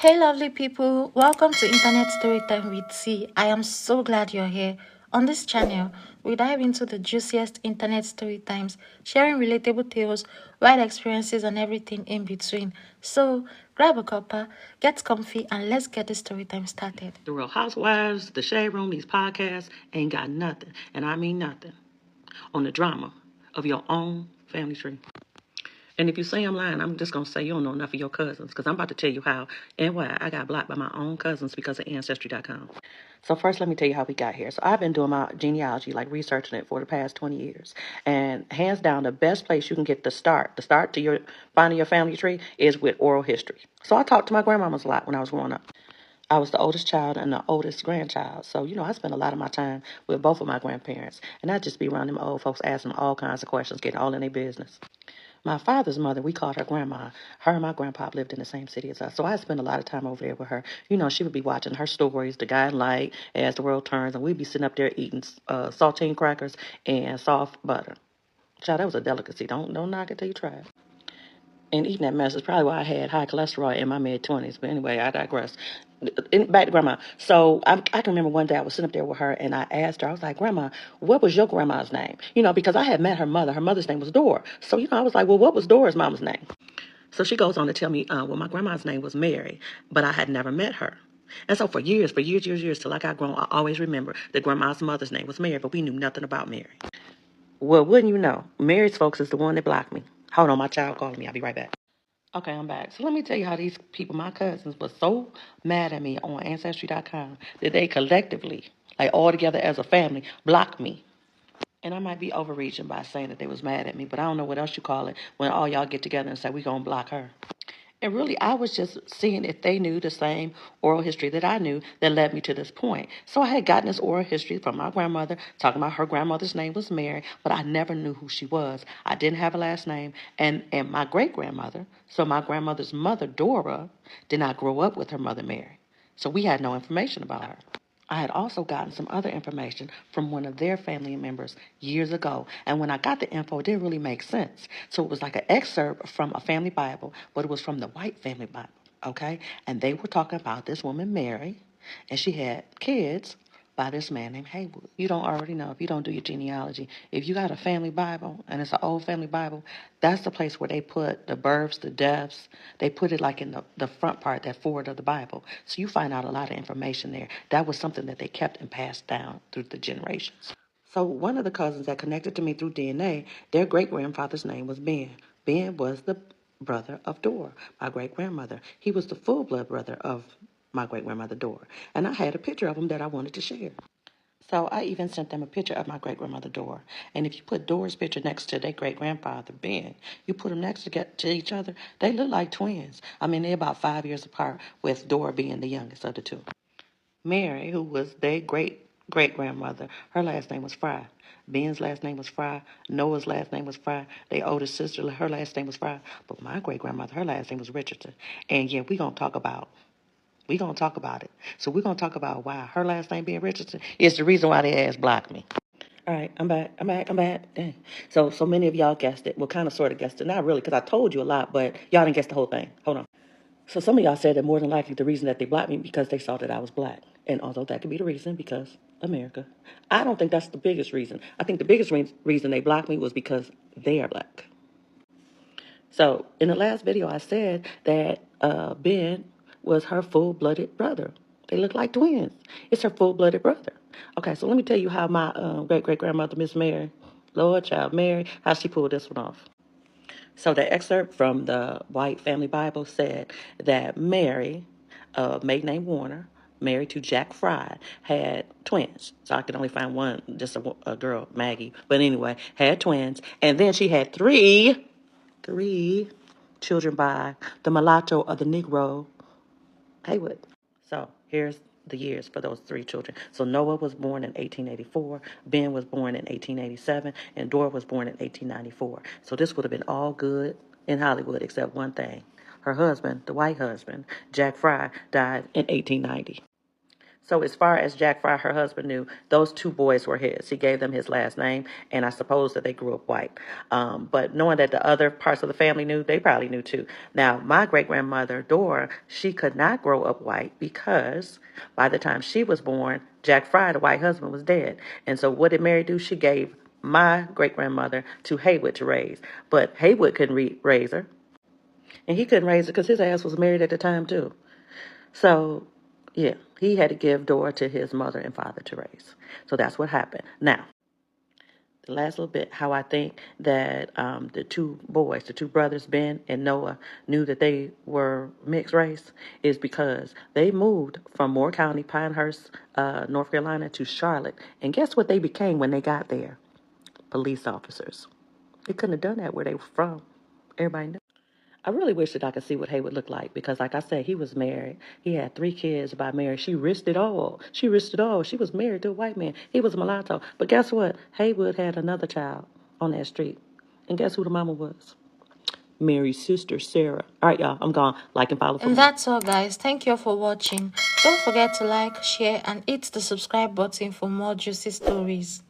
Hey, lovely people, welcome to Internet Storytime with C. I am so glad you're here. On this channel, we dive into the juiciest internet story times, sharing relatable tales, wild experiences, and everything in between. So, grab a cuppa, get comfy, and let's get the story time started. The Real Housewives, the Shade Room, these podcasts ain't got nothing, and I mean nothing, on the drama of your own family tree. And if you say I'm lying, I'm just going to say you don't know enough of your cousins, because I'm about to tell you how and why I got blocked by my own cousins because of Ancestry.com. So first, let me tell you how we got here. So I've been doing my genealogy, like researching it for the past 20 years. And hands down, the best place you can get the start to your finding your family tree is with oral history. So I talked to my grandmamas a lot when I was growing up. I was the oldest child and the oldest grandchild. So, I spent a lot of my time with both of my grandparents. And I'd just be around them old folks asking them all kinds of questions, getting all in their business. My father's mother, we called her grandma. Her and my grandpa lived in the same city as us. So I spent a lot of time over there with her. She would be watching her stories, The Guiding Light, As the World Turns, and we'd be sitting up there eating saltine crackers and soft butter. Child, that was a delicacy. Don't knock it till you try it. And eating that mess is probably why I had high cholesterol in my mid-20s. But anyway, I digress. Back to Grandma. So I can remember one day I was sitting up there with her, and I asked her, I was like, Grandma, what was your grandma's name? Because I had met her mother. Her mother's name was Dora. So, I was like, well, what was Dora's mama's name? So she goes on to tell me, well, my grandma's name was Mary, but I had never met her. And so for years, till I got grown, I always remember that grandma's mother's name was Mary, but we knew nothing about Mary. Well, wouldn't you know, Mary's folks is the one that blocked me. Hold on, my child calling me. I'll be right back. Okay, I'm back. So let me tell you how these people, my cousins, were so mad at me on Ancestry.com that they collectively, like all together as a family, blocked me. And I might be overreaching by saying that they was mad at me, but I don't know what else you call it when all y'all get together and say, we going to block her. And really, I was just seeing if they knew the same oral history that I knew that led me to this point. So I had gotten this oral history from my grandmother, talking about her grandmother's name was Mary, but I never knew who she was. I didn't have a last name. And my great-grandmother, so my grandmother's mother, Dora, did not grow up with her mother, Mary. So we had no information about her. I had also gotten some other information from one of their family members years ago. And when I got the info, it didn't really make sense. So it was like an excerpt from a family Bible, but it was from the white family Bible, okay? And they were talking about this woman, Mary, and she had kids by this man named Haywood. You don't already know if you don't do your genealogy. If you got a family Bible, and it's an old family Bible, that's the place where they put the births, the deaths. They put it like in the front part, that forward of the Bible. So you find out a lot of information there. That was something that they kept and passed down through the generations. So one of the cousins that connected to me through DNA, their great-grandfather's name was Ben. Ben was the brother of Dora, my great-grandmother. He was the full-blood brother of my great-grandmother Dora. And I had a picture of him that I wanted to share. So I even sent them a picture of my great-grandmother Dora. And if you put Dora's picture next to their great-grandfather Ben, you put them next to each other, they look like twins. I mean, they're about 5 years apart, with Dora being the youngest of the two. Mary, who was their great-grandmother, her last name was Fry. Ben's last name was Fry. Noah's last name was Fry. Their oldest sister, her last name was Fry. But my great-grandmother, her last name was Richardson. And yeah, we're going to talk about it. So we're going to talk about why her last name being Richardson is the reason why they ass blocked me. All right, I'm back. Dang. So many of y'all guessed it. Well, kind of sort of guessed it. Not really, because I told you a lot, but y'all didn't guess the whole thing. Hold on. So some of y'all said that more than likely the reason that they blocked me because they saw that I was black. And although that could be the reason, because America, I don't think that's the biggest reason. I think the biggest reason they blocked me was because they are black. So in the last video, I said that Ben was her full-blooded brother. They look like twins. It's her full-blooded brother. Okay, so let me tell you how my great-great-grandmother, Miss Mary, Lord Child Mary, how she pulled this one off. So the excerpt from the White Family Bible said that Mary, maiden name Warner, married to Jack Fry, had twins. So I could only find one, just a girl, Maggie. But anyway, had twins. And then she had three children by the mulatto of the Negro, Haywood. So here's the years for those three children. So Noah was born in 1884, Ben was born in 1887, and Dora was born in 1894. So this would have been all good in Hollywood except one thing. Her husband, the white husband, Jack Fry, died in 1890. So as far as Jack Fry, her husband, knew, those two boys were his. He gave them his last name, and I suppose that they grew up white. But knowing that the other parts of the family knew, they probably knew too. Now, my great-grandmother, Dora, she could not grow up white because by the time she was born, Jack Fry, the white husband, was dead. And so what did Mary do? She gave my great-grandmother to Haywood to raise. But Haywood couldn't raise her, and he couldn't raise her because his ass was married at the time too. So, yeah, he had to give Dora to his mother and father to raise. So that's what happened. Now, the last little bit, how I think that the two boys, the two brothers, Ben and Noah, knew that they were mixed race is because they moved from Moore County, Pinehurst, North Carolina, to Charlotte. And guess what they became when they got there? Police officers. They couldn't have done that where they were from. Everybody knew. I really wish that I could see what Haywood looked like because, like I said, he was married. He had 3 kids by marriage. She risked it all. She risked it all. She was married to a white man. He was a mulatto. But guess what? Haywood had another child on that street. And guess who the mama was? Mary's sister, Sarah. All right, y'all. I'm gone. Like and follow for And more. that's all, guys. Thank you for watching. Don't forget to like, share, and hit the subscribe button for more juicy stories.